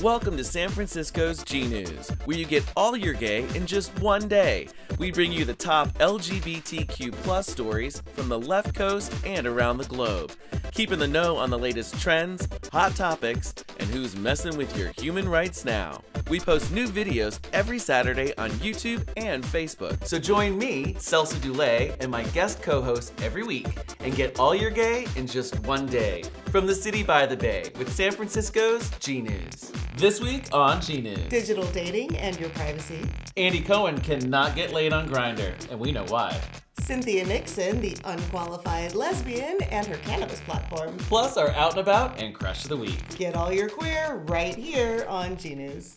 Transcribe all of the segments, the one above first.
Welcome to San Francisco's GNews, where you get all your gay in just one day. We bring you the top LGBTQ+ stories from the left coast and around the globe. Keep in the know on the latest trends, hot topics, and who's messing with your human rights now. We post new videos every Saturday on YouTube and Facebook. So join me, Celso Dulay, and my guest co-host every week and get all your gay in just one day. From the city by the bay with San Francisco's GNews. This week on GNews. Digital dating and your privacy. Andy Cohen cannot get laid on Grindr, and we know why. Cynthia Nixon, the unqualified lesbian, and her cannabis platform. Plus our out and about and crush of the week. Get all your queer right here on GNews.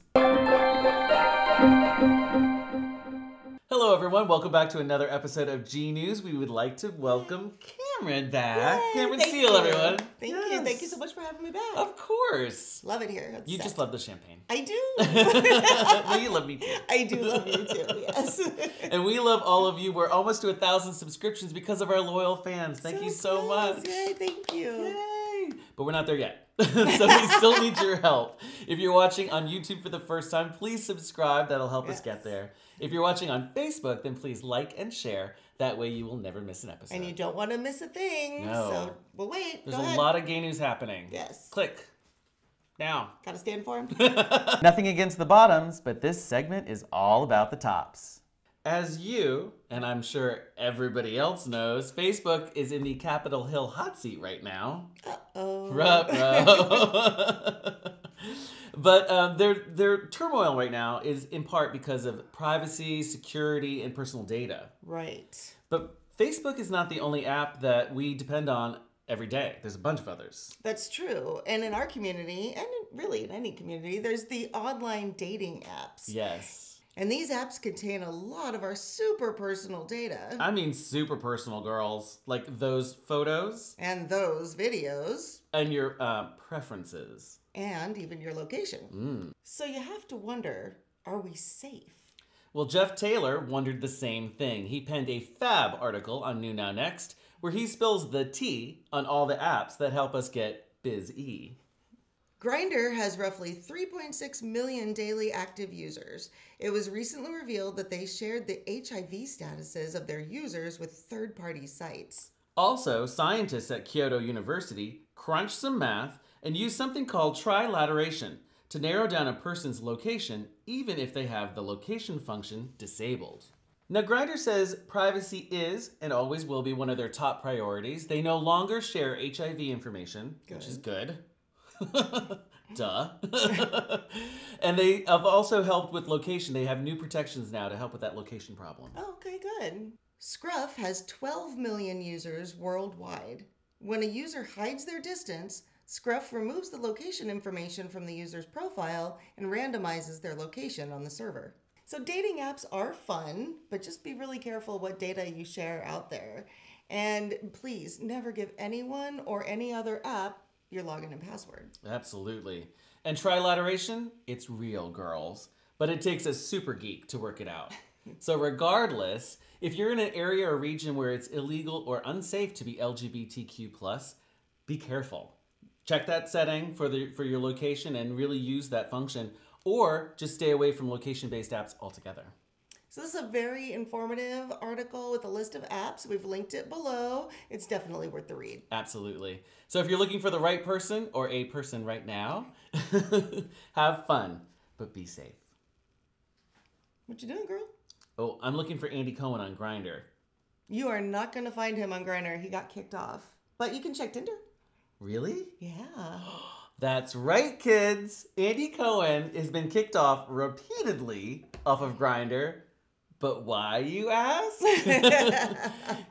Hello everyone, welcome back to another episode of GNews. We would like to welcome Cameron back. Yay, Cameron Steele, everyone. Thank you. Thank you so much for having me back. Of course. Love it here. You just love the champagne. I do. No, you love me too. I do love you too, yes. And we love all of you. We're almost to 1,000 subscriptions because of our loyal fans. Thank you so much. Yay, thank you. Yay. But we're not there yet. So we still need your help. If you're watching on YouTube for the first time, please subscribe. That'll help us get there. If you're watching on Facebook, then please like and share. That way you will never miss an episode. And you don't want to miss a thing. No. So we'll wait. There's a lot of gay news happening. Yes. Click. Now. Gotta stand for him. Nothing against the bottoms, but this segment is all about the tops. As you, and I'm sure everybody else knows, Facebook is in the Capitol Hill hot seat right now. Uh-oh. Ruh-roh. But their turmoil right now is in part because of privacy, security, and personal data. Right. But Facebook is not the only app that we depend on every day. There's a bunch of others. That's true. And in our community, and really in any community, there's the online dating apps. Yes. And these apps contain a lot of our super personal data. I mean super personal, girls. Like those photos. And those videos. And your preferences. And even your location. So you have to wonder, are we safe? Well, Jeff Taylor wondered the same thing. He penned a fab article on New Now Next where he spills the tea on all the apps that help us get biz-y. Grindr has roughly 3.6 million daily active users. It was recently revealed that they shared the HIV statuses of their users with third-party sites. Also, scientists at Kyoto University crunched some math and used something called trilateration to narrow down a person's location even if they have the location function disabled. Now, Grindr says privacy is and always will be one of their top priorities. They no longer share HIV information, which is good. Duh. And they have also helped with location. They have new protections now to help with that location problem. Oh, okay, good. Scruff has 12 million users worldwide. When a user hides their distance, Scruff removes the location information from the user's profile and randomizes their location on the server. So dating apps are fun, but just be really careful what data you share out there. And please never give anyone or any other app your login and password. Absolutely. And trilateration, it's real, girls. But it takes a super geek to work it out. So regardless, if you're in an area or region where it's illegal or unsafe to be LGBTQ+, be careful. Check that setting for your location and really use that function, or just stay away from location-based apps altogether. So this is a very informative article with a list of apps. We've linked it below. It's definitely worth the read. Absolutely. So if you're looking for the right person or a person right now, have fun, but be safe. What you doing, girl? Oh, I'm looking for Andy Cohen on Grindr. You are not going to find him on Grindr. He got kicked off. But you can check Tinder. Really? Yeah. That's right, kids. Andy Cohen has been kicked off repeatedly off of Grindr. But why, you ask?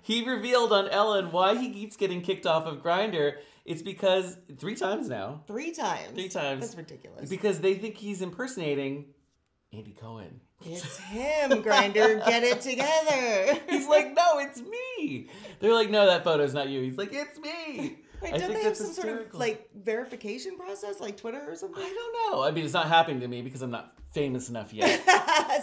He revealed on Ellen why he keeps getting kicked off of Grindr. It's because 3 times now. 3 times. 3 times. That's ridiculous. Because they think he's impersonating Andy Cohen. It's him, Grindr. Get it together. He's like, no, it's me. They're like, no, that photo's not you. He's like, it's me. Wait, don't they have some sort of like verification process, like Twitter or something? I don't know. I mean, it's not happening to me because I'm not famous enough yet.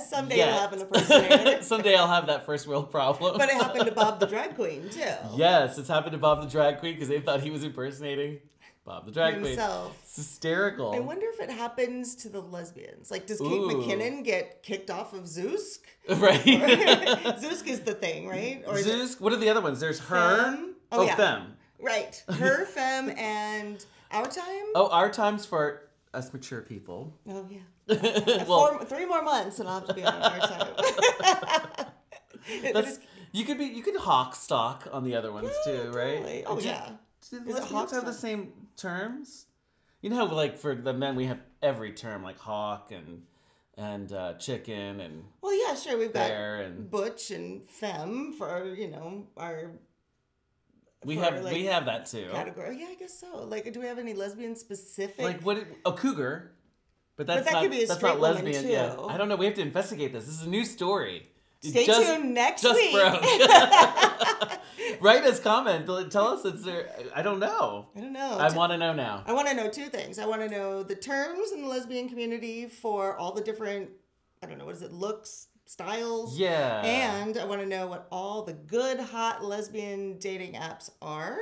Someday you'll have an impersonator. Someday I'll have that first world problem. But it happened to Bob the drag queen too. Yes, it's happened to Bob the drag queen because they thought he was impersonating Bob the drag queen. Himself. It's hysterical. I wonder if it happens to the lesbians. Like, does Kate Ooh. McKinnon get kicked off of Zeusk? Right. Zeusk is the thing, right? Or Zeus. What are the other ones? There's her. Femme? Oh, Femme. Right. Her, Femme, and Our Time? Oh, Our Time's for us mature people. Oh, yeah. Well, 3 more months and I'll have to be on Our Time. you could hawk stock on the other ones too, right? Totally. Oh, yeah. Do Is it lesbians hawk have the stock? same terms? You know how, like, for the men, we have every term, like hawk and chicken and Well, yeah, sure. We've got bear and butch and femme for, our... we for, have that too. category. Yeah, I guess so. Like, do we have any lesbian specific? Like a cougar, but that's that not could be a that's straight not woman, lesbian. too. Yeah, I don't know. We have to investigate this. This is a new story. Stay tuned next week. Broke. Write us comment. Tell us it's there. I don't know. I don't know. I want to know now. I want to know 2 things. I want to know the terms in the lesbian community for all the different, I don't know, what is it, looks, styles? Yeah. And I want to know what all the good, hot lesbian dating apps are.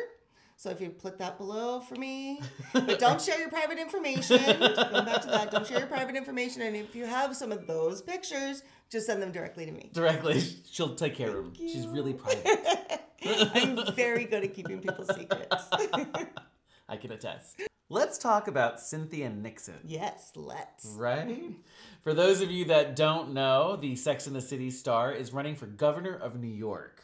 So if you put that below for me, but don't share your private information. Going back to that, don't share your private information. And if you have some of those pictures, just send them directly to me. Directly. She'll take care of them. Thank She's you. really private. I'm very good at keeping people's secrets. I can attest. Let's talk about Cynthia Nixon. Yes, let's. Right? For those of you that don't know, the Sex and the City star is running for governor of New York.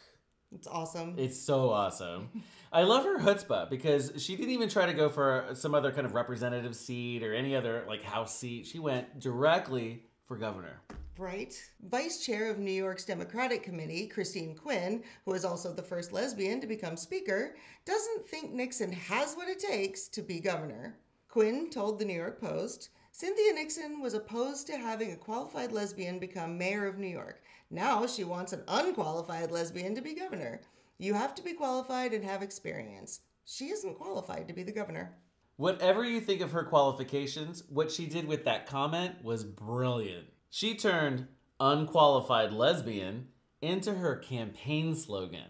It's awesome. It's so awesome. I love her chutzpah because she didn't even try to go for some other kind of representative seat or any other like house seat. She went directly for governor. Right. Vice Chair of New York's Democratic Committee, Christine Quinn, who is also the first lesbian to become Speaker, doesn't think Nixon has what it takes to be governor. Quinn told the New York Post, Cynthia Nixon was opposed to having a qualified lesbian become mayor of New York. Now she wants an unqualified lesbian to be governor. You have to be qualified and have experience. She isn't qualified to be the governor. Whatever you think of her qualifications, what she did with that comment was brilliant. She turned unqualified lesbian into her campaign slogan.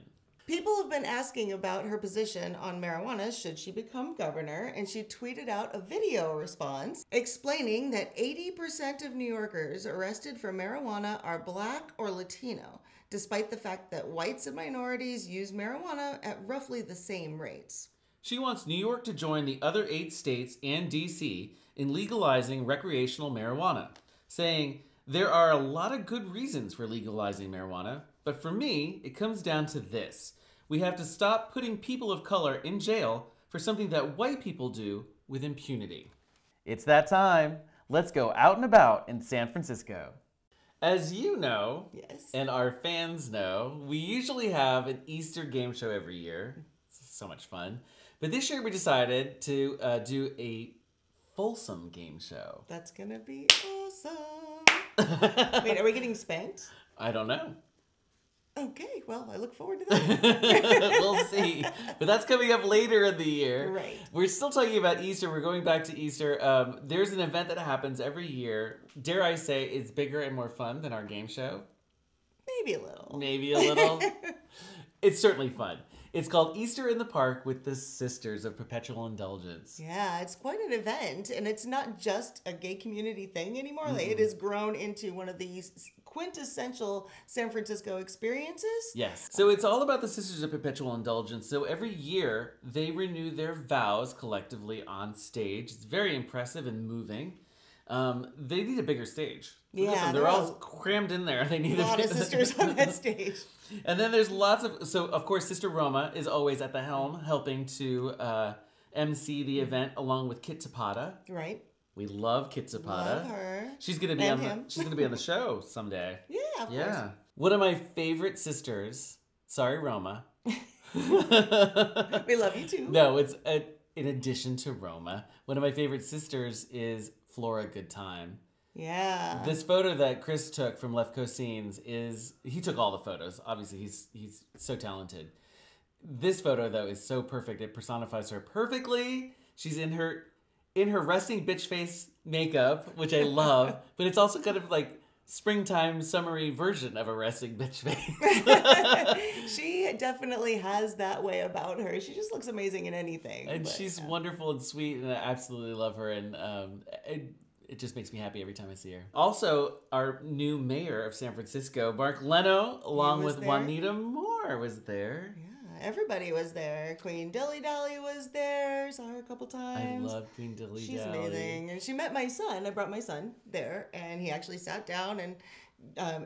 People have been asking about her position on marijuana should she become governor, and she tweeted out a video response explaining that 80% of New Yorkers arrested for marijuana are Black or Latino, despite the fact that whites and minorities use marijuana at roughly the same rates. She wants New York to join the other 8 states and D.C. in legalizing recreational marijuana, saying, there are a lot of good reasons for legalizing marijuana, but for me, it comes down to this. We have to stop putting people of color in jail for something that white people do with impunity. It's that time. Let's go out and about in San Francisco. As you know, Yes. and our fans know, we usually have an Easter game show every year. It's so much fun. But this year we decided to do a Folsom game show. That's gonna be awesome. Wait, are we getting spanked? I don't know. Okay, well, I look forward to that. We'll see. But that's coming up later in the year. Right. We're still talking about Easter. We're going back to Easter. There's an event that happens every year. Dare I say it's bigger and more fun than our game show? Maybe a little. Maybe a little. It's certainly fun. It's called Easter in the Park with the Sisters of Perpetual Indulgence. Yeah, it's quite an event, and it's not just a gay community thing anymore. Like, it has grown into one of these quintessential San Francisco experiences. Yes. So it's all about the Sisters of Perpetual Indulgence. So every year they renew their vows collectively on stage. It's very impressive and moving. They need a bigger stage. Look at Yeah, them. They're all crammed in there. They need A lot of sisters on that stage. And then there's lots of, so of course Sister Roma is always at the helm helping to MC the event along with Kit Zapata. Right. We love Kit Zapata. Love her. She's gonna be And on him. she's gonna be on the show someday. Yeah, of course. Yeah. One of my favorite sisters, sorry Roma. We love you too. No, it's in addition to Roma. One of my favorite sisters is Flora Goodtime. Yeah. This photo that Chris took from Left Coast Scenes he took all the photos. Obviously, he's so talented. This photo, though, is so perfect. It personifies her perfectly. She's in her resting bitch face makeup, which I love, but it's also kind of like springtime summery version of a resting bitch face. She definitely has that way about her. She just looks amazing in anything. And she's wonderful and sweet, and I absolutely love her. And it just makes me happy every time I see her. Also, our new mayor of San Francisco, Mark Leno, along with Juanita Moore, was there. Yeah. Everybody was there. Queen Dilly Dally was there. Saw her a couple times. I love Queen Dilly Dally. She's amazing. And she met my son. I brought my son there, and he actually sat down and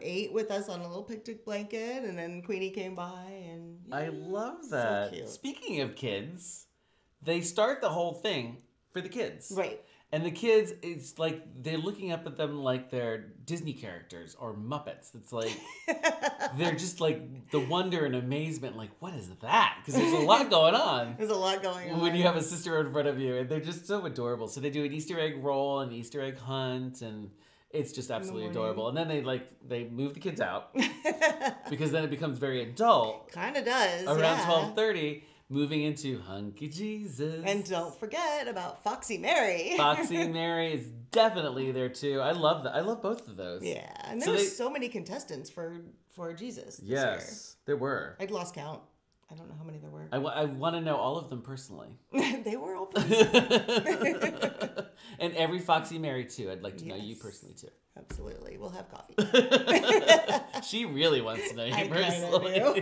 ate with us on a little picnic blanket. And then Queenie came by, and I love that. So cute. Speaking of kids, they start the whole thing for the kids, right? And the kids, it's like they're looking up at them like they're Disney characters or Muppets. It's like they're just like the wonder and amazement, like, what is that? Because there's a lot going on. There's a lot going on. When you have a sister in front of you, and they're just so adorable. So they do an Easter egg roll and Easter egg hunt, and it's just absolutely adorable. And then they move the kids out because then it becomes very adult. Kind of does. Around 12:30. Moving into Hunky Jesus. And don't forget about Foxy Mary. Foxy Mary is definitely there too. I love that. I love both of those. Yeah. And there were so many contestants for Jesus this year. There were. I'd lost count. I don't know how many there were. I want to know all of them personally. They were all personally. And every Foxy Mary too. I'd like to know you personally too. Absolutely. We'll have coffee. She really wants to know you I personally. Do.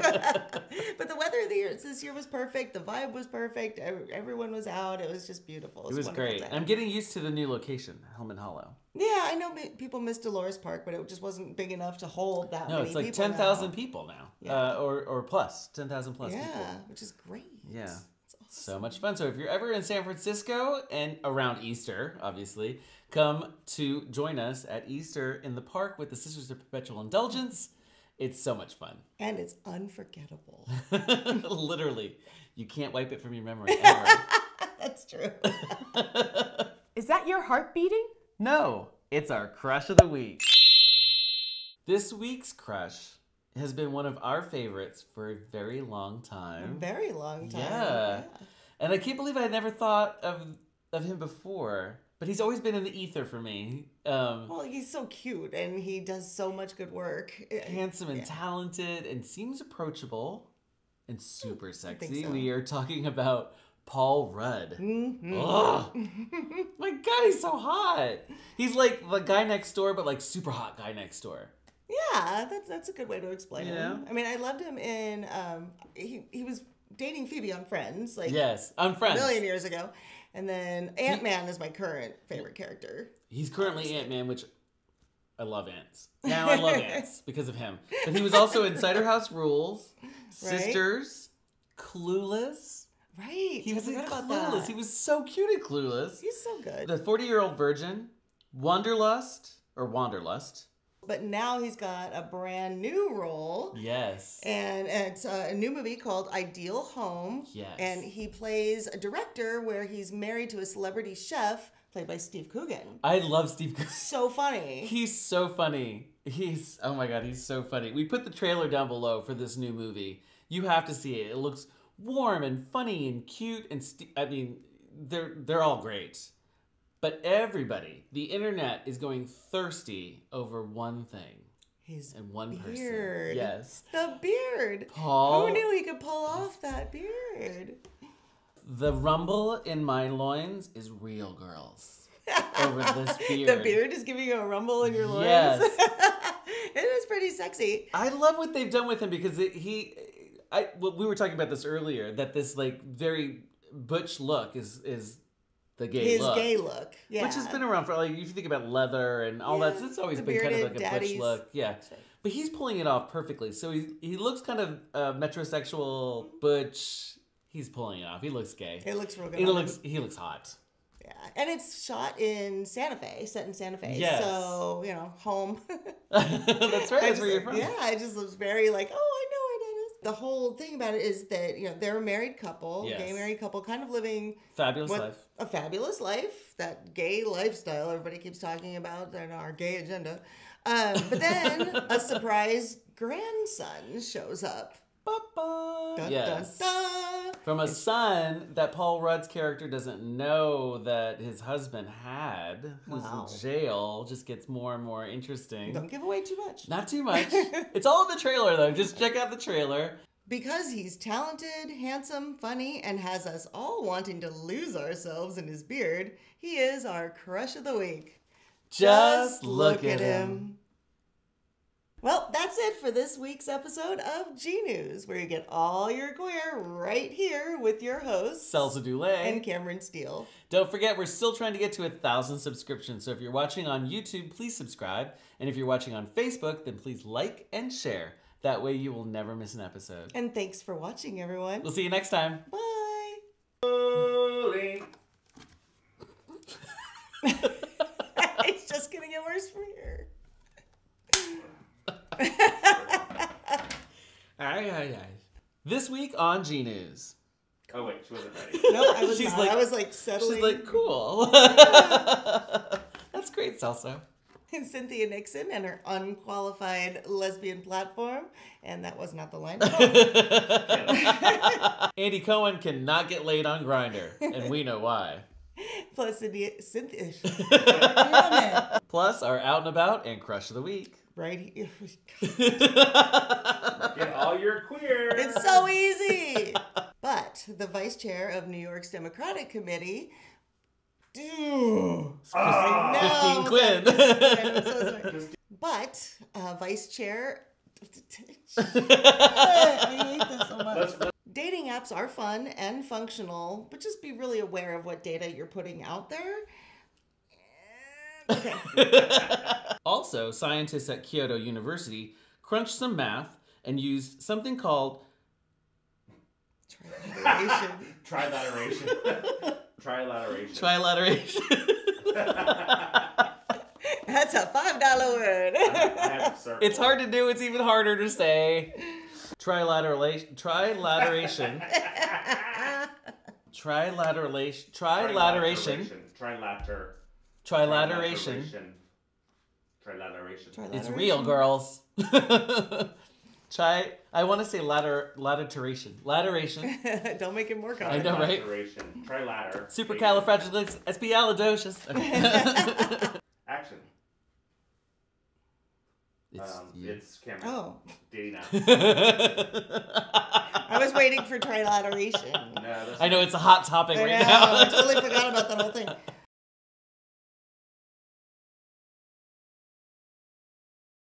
But the weather this year was perfect. The vibe was perfect. Everyone was out. It was just beautiful. It was great. Time. I'm getting used to the new location, Hellman Hollow. Yeah, I know people miss Dolores Park, but it just wasn't big enough to hold that many people. No, it's like 10,000 people now. Yeah. Or plus. 10,000 plus people. Yeah, which is great. Yeah. Awesome. So much fun. So if you're ever in San Francisco and around Easter, obviously, come to join us at Easter in the park with the Sisters of Perpetual Indulgence. It's so much fun. And it's unforgettable. Literally. You can't wipe it from your memory ever. That's true. Is that your heart beating? No, it's our crush of the week. This week's crush has been one of our favorites for a very long time. A very long time. Yeah. And I can't believe I had never thought of him before. But he's always been in the ether for me. Well, he's so cute, and he does so much good work. Handsome and talented, and seems approachable, and super sexy. I think so. We are talking about Paul Rudd. Mm-hmm. Oh, my God, he's so hot. He's like the guy next door, but like super hot guy next door. Yeah, that's a good way to explain Yeah. him. I mean, I loved him in he was dating Phoebe on Friends, like on Friends, a million years ago, and then Ant-Man is my current favorite character. He's currently Ant-Man, which I love ants. Now I love ants because of him. But he was also in Cider House Rules, Sisters, Clueless. Right. He was in about Clueless. that. He was so cute in Clueless. He's so good. The 40-Year-Old Virgin, Wanderlust. But now he's got a brand new role. Yes. And it's a new movie called Ideal Home. Yes. And he plays a director where he's married to a celebrity chef played by Steve Coogan. I love Steve Coogan. So funny. He's so funny. Oh my God, he's so funny. We put the trailer down below for this new movie. You have to see it. It looks warm and funny and cute. And I mean, they're all great. But everybody, the internet, is going thirsty over one thing. His and one beard. person. Yes. The beard. Paul. Who knew he could pull off that beard? The rumble in my loins is real, girls. Over this beard. The beard is giving you a rumble in your loins? Yes. It is pretty sexy. I love what they've done with him because we were talking about this earlier, that this like very butch look is the gay look. His gay look, yeah. Which has been around for, like, if you think about leather and all that, it's always been kind of like a butch look. Yeah. But he's pulling it off perfectly. So he looks kind of metrosexual, butch. He's pulling it off. He looks gay. It looks real good. He looks hot. Yeah. And it's shot in Santa Fe, set in Santa Fe. Yes. So, home. That's right. That's where you're from. Yeah, it just looks very like, oh, I know where that is. The whole thing about it is that, they're a married couple, gay married couple, kind of living a fabulous life, that gay lifestyle everybody keeps talking about in our gay agenda. But then a surprise grandson shows up. Dun, Yes. dun, dun. From a son that Paul Rudd's character doesn't know that his husband had, who's Wow. in jail, just gets more and more interesting. Don't give away too much. Not too much. It's all in the trailer, though. Just check out the trailer. Because he's talented, handsome, funny, and has us all wanting to lose ourselves in his beard, he is our crush of the week. Just look at him. Well, that's it for this week's episode of GNews, where you get all your queer right here with your hosts, Celso Dulay. and Cameron Steele. Don't forget, we're still trying to get to 1,000 subscriptions. So if you're watching on YouTube, please subscribe. And if you're watching on Facebook, then please like and share. That way you will never miss an episode. And thanks for watching, everyone. We'll see you next time. Bye. It's just going to get worse from here. This week on GNews. Oh wait, she wasn't ready. No, I was She's not. like- I was like settling. She's like, cool. That's great, Celso. Cynthia Nixon and her unqualified lesbian platform. And that was not the line. Andy Cohen cannot get laid on Grindr, and we know why. Plus Cynthia. Damn it. Plus, our out and about and crush of the week. Right here. Get all your queer. It's so easy. But the vice chair of New York's Democratic Committee. Christine No, Quinn. I'm so sorry. But vice chair. I hate this so much. Dating apps are fun and functional, but just be really aware of what data you're putting out there. Okay. Also, scientists at Kyoto University crunched some math and used something called Trilateration. Trilateration. That's a $5 word. I have a circle. It's hard to do, it's even harder to say. Trilateration. Trilateration. It's real, girls. I want to say lateration. Lateration. Don't make it more I complicated. know, right? Trilateration. Supercalifragilisticexpialidocious. Okay. Action. It's you. It's Cameron. Oh, Dating app. I was waiting for trilateration. No, that's I know it's a hot topic I right know, now. I totally forgot about that whole thing.